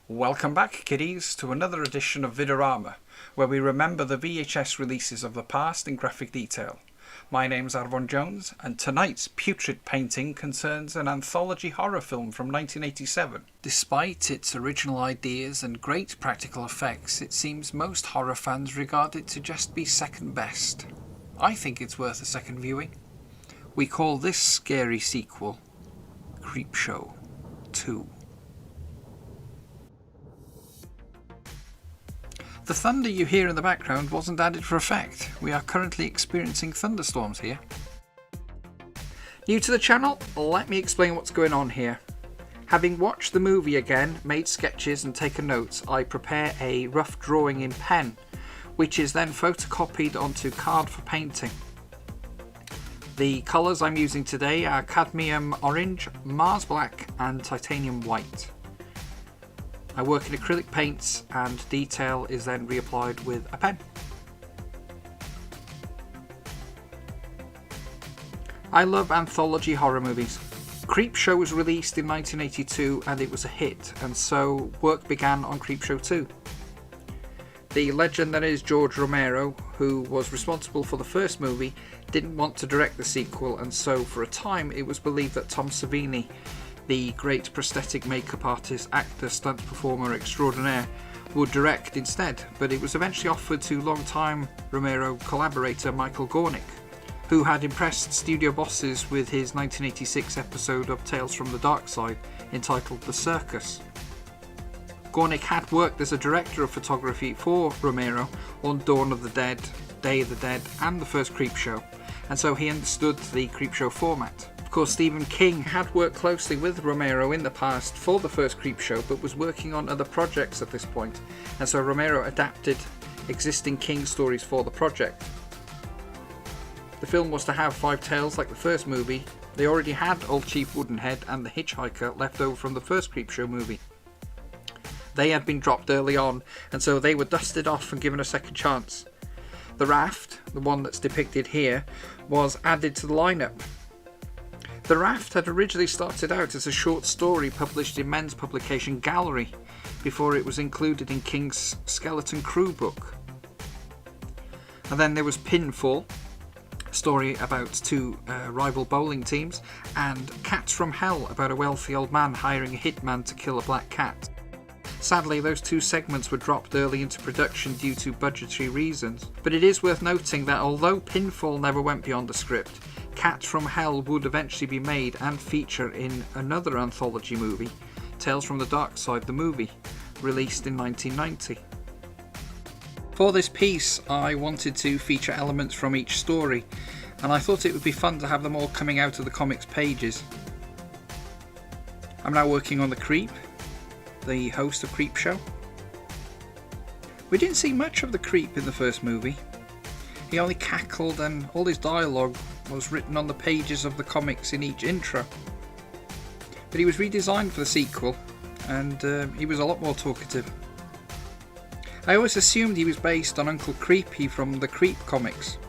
Welcome back, kiddies, to another edition of VID-O-RAMA, where we remember the VHS releases of the past in graphic detail. My name's Arvon Jones, and tonight's putrid painting concerns an anthology horror film from 1987. Despite its original ideas and great practical effects, it seems most horror fans regard it to just be second best. I think it's worth a second viewing. We call this scary sequel Creepshow 2. The thunder you hear in the background wasn't added for effect. We are currently experiencing thunderstorms here. New to the channel? Let me explain what's going on here. Having watched the movie again, made sketches and taken notes, I prepare a rough drawing in pen, which is then photocopied onto card for painting. The colours I'm using today are cadmium orange, Mars black and titanium white. I work in acrylic paints and detail is then reapplied with a pen. I love anthology horror movies. Creepshow was released in 1982 and it was a hit, and so work began on Creepshow 2. The legend that is George Romero, who was responsible for the first movie, didn't want to direct the sequel, and so for a time it was believed that Tom Savini, the great prosthetic makeup artist, actor, stunt performer extraordinaire, would direct instead, but it was eventually offered to longtime Romero collaborator Michael Gornick, who had impressed studio bosses with his 1986 episode of Tales from the Dark Side entitled The Circus. Gornick had worked as a director of photography for Romero on Dawn of the Dead, Day of the Dead and the first Creepshow, and so he understood the Creepshow format. Of course, Stephen King had worked closely with Romero in the past for the first Creepshow, but was working on other projects at this point, and so Romero adapted existing King stories for the project. The film was to have 5 tales like the first movie. They already had Old Chief Woodenhead and the Hitchhiker left over from the first Creepshow movie. They had been dropped early on, and so they were dusted off and given a second chance. The Raft, the one that's depicted here, was added to the lineup. The Raft had originally started out as a short story published in men's publication Gallery, before it was included in King's Skeleton Crew book. And then there was Pinfall, a story about 2 rival bowling teams, and Cats from Hell, about a wealthy old man hiring a hitman to kill a black cat. Sadly, those 2 segments were dropped early into production due to budgetary reasons, but it is worth noting that although Pinfall never went beyond the script, Cats from Hell would eventually be made and feature in another anthology movie, Tales from the Dark Side, the movie, released in 1990. For this piece, I wanted to feature elements from each story, and I thought it would be fun to have them all coming out of the comics pages. I'm now working on the Creep, the host of Creepshow. We didn't see much of the Creep in the first movie. He only cackled, and all his dialogue was written on the pages of the comics in each intro. But he was redesigned for the sequel, and he was a lot more talkative. I always assumed he was based on Uncle Creepy from the Creep comics.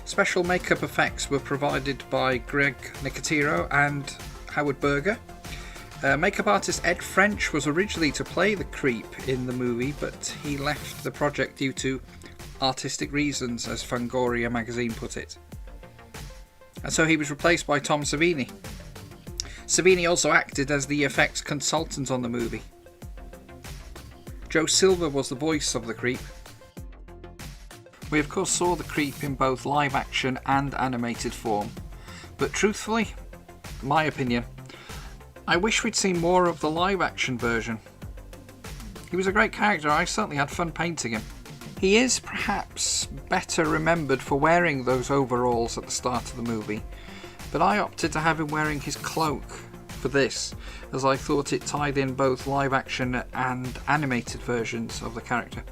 Special makeup effects were provided by Greg Nicotero and Howard Berger. Makeup artist Ed French was originally to play the Creep in the movie, but he left the project due to artistic reasons, as Fangoria magazine put it. And so he was replaced by Tom Savini. Savini also acted as the effects consultant on the movie. Joe Silver was the voice of the Creep. We of course saw the Creep in both live action and animated form, but truthfully, my opinion, I wish we'd seen more of the live action version. He was a great character, I certainly had fun painting him. He is perhaps better remembered for wearing those overalls at the start of the movie, but I opted to have him wearing his cloak for this, as I thought it tied in both live action and animated versions of the character.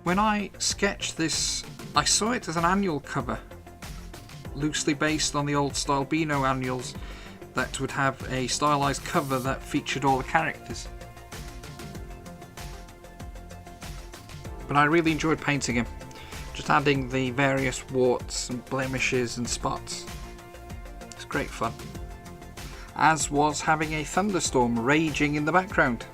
When I sketched this, I saw it as an annual cover, loosely based on the old style Beano annuals that would have a stylized cover that featured all the characters. But I really enjoyed painting him, just adding the various warts and blemishes and spots. It's great fun. as was having a thunderstorm raging in the background.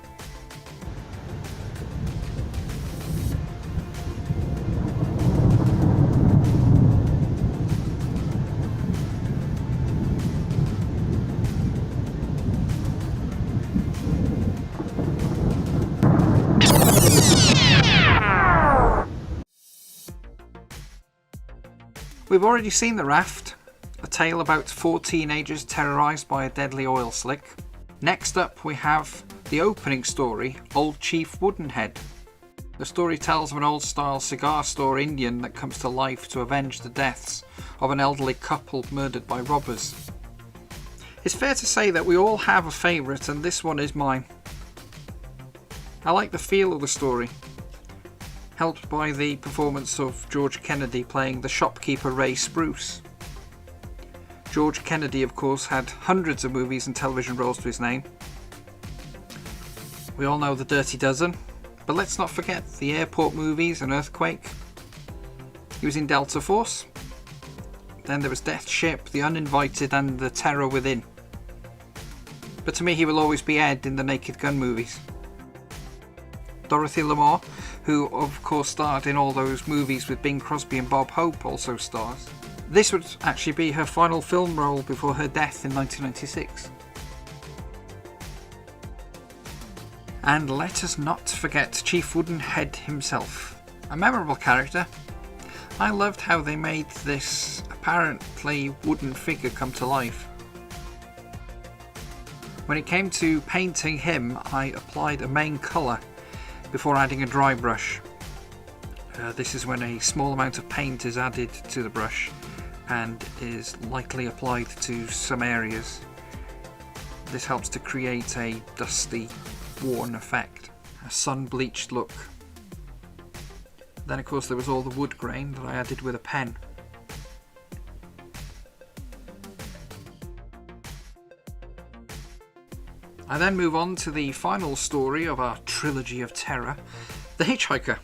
We've already seen The Raft, a tale about 4 teenagers terrorised by a deadly oil slick. Next up we have the opening story, Old Chief Woodenhead. The story tells of an old-style cigar store Indian that comes to life to avenge the deaths of an elderly couple murdered by robbers. It's fair to say that we all have a favourite, and this one is mine. I like the feel of the story, helped by the performance of George Kennedy playing the shopkeeper Ray Spruce. George Kennedy, of course, had hundreds of movies and television roles to his name. We all know The Dirty Dozen, but let's not forget the airport movies and Earthquake. He was in Delta Force. Then there was Death Ship, The Uninvited and The Terror Within. But to me he will always be Ed in the Naked Gun movies. Dorothy Lamar, who of course starred in all those movies with Bing Crosby and Bob Hope, also stars. This would actually be her final film role before her death in 1996. And let us not forget Chief Woodenhead himself, a memorable character. I loved how they made this apparently wooden figure come to life. When it came to painting him, I applied a main colour before adding a dry brush. This is when a small amount of paint is added to the brush and is lightly applied to some areas. This helps to create a dusty, worn effect, a sun-bleached look. Then of course there was all the wood grain that I added with a pen. I then move on to the final story of our trilogy of terror, The Hitchhiker.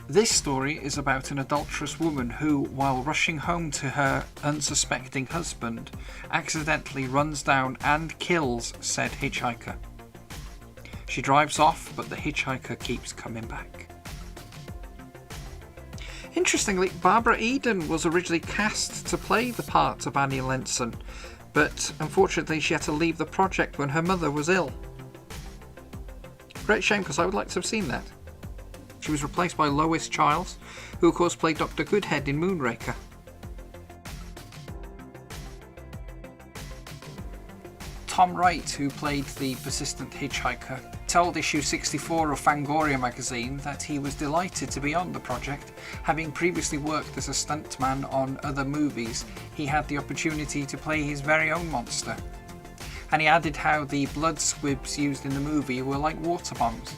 This story is about an adulterous woman who, while rushing home to her unsuspecting husband, accidentally runs down and kills said hitchhiker. She drives off, but the hitchhiker keeps coming back. Interestingly, Barbara Eden was originally cast to play the part of Annie Lenson, but unfortunately she had to leave the project when her mother was ill. Great shame, because I would like to have seen that. She was replaced by Lois Chiles, who of course played Dr. Goodhead in Moonraker. Tom Wright, who played the persistent hitchhiker, told issue 64 of Fangoria magazine that he was delighted to be on the project. Having previously worked as a stuntman on other movies, he had the opportunity to play his very own monster. And he added how the blood squibs used in the movie were like water bombs.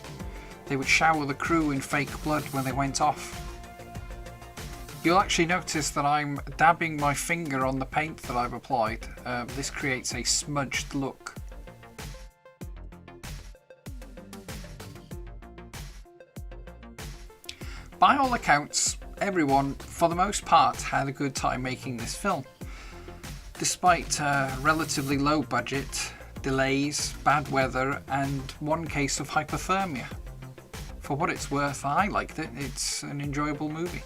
They would shower the crew in fake blood when they went off. You'll actually notice that I'm dabbing my finger on the paint that I've applied. This creates a smudged look. By all accounts, everyone, for the most part, had a good time making this film. Despite a relatively low budget, delays, bad weather, and one case of hypothermia. For what it's worth, I liked it. It's an enjoyable movie.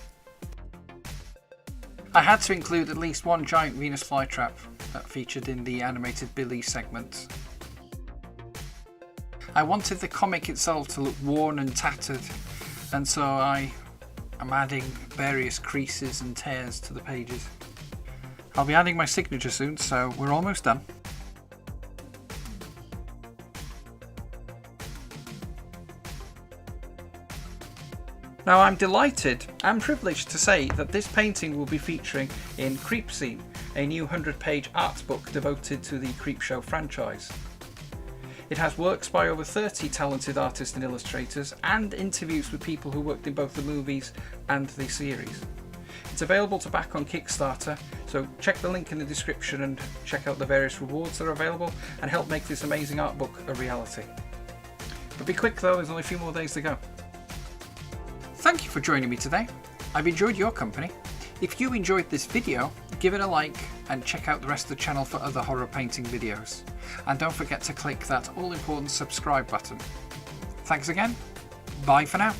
I had to include at least one giant Venus flytrap that featured in the animated Billy segment. I wanted the comic itself to look worn and tattered, and so I am adding various creases and tears to the pages. I'll be adding my signature soon, so we're almost done. Now I'm delighted and privileged to say that this painting will be featuring in Creepzine, a new 100-page art book devoted to the Creepshow franchise. It has works by over 30 talented artists and illustrators and interviews with people who worked in both the movies and the series. It's available to back on Kickstarter, so check the link in the description and check out the various rewards that are available and help make this amazing art book a reality. But be quick though, there's only a few more days to go. Thank you for joining me today. I've enjoyed your company. If you enjoyed this video, Give it a like and check out the rest of the channel for other horror painting videos. And don't forget to click that all important subscribe button. Thanks again. Bye for now.